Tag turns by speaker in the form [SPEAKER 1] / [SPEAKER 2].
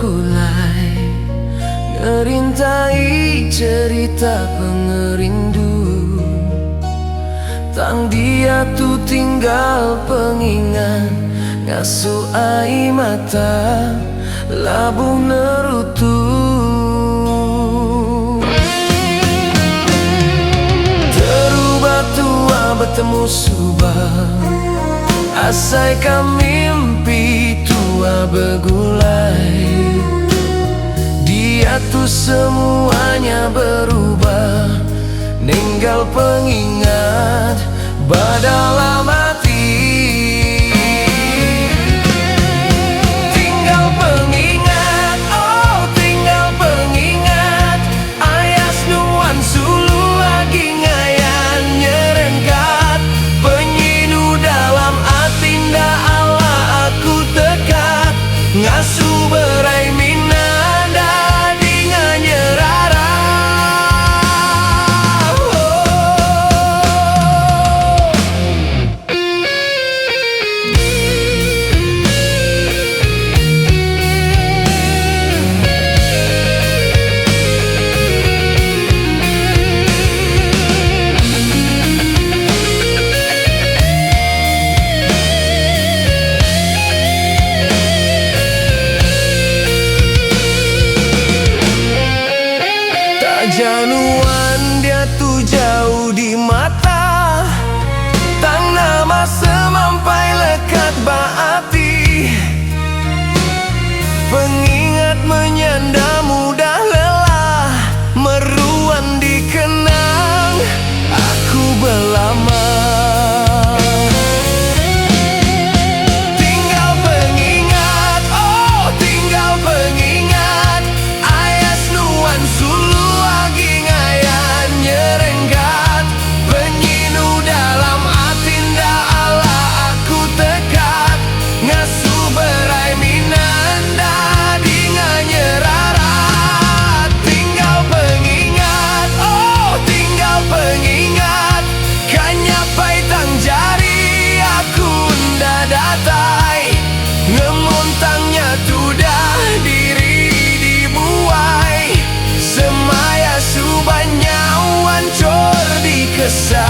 [SPEAKER 1] berkulai, ngerintai cerita pengerindu. Tang dia tu tinggal pengingat, ngasuh ai mata labuh nerutu. Terubah tua bertemu subah, asaikan mimpi tua bergulai. Dia tu semuanya berubah, ninggal pengingat badalam hati. Tinggal pengingat, oh tinggal pengingat, ayas nuan sulu lagi ngayan nyerengkat. Penyinu dalam atinda Allah aku tekat, ngasuh berai minanda dengan nyerara. Januan dia tu jauh di mata, tang nama semampai lekat baati. Pengingat menyanda mudah lelah, meruan dikenang aku belama. Tinggal pengingat, oh tinggal pengingat, ayas nuan sulu kesal.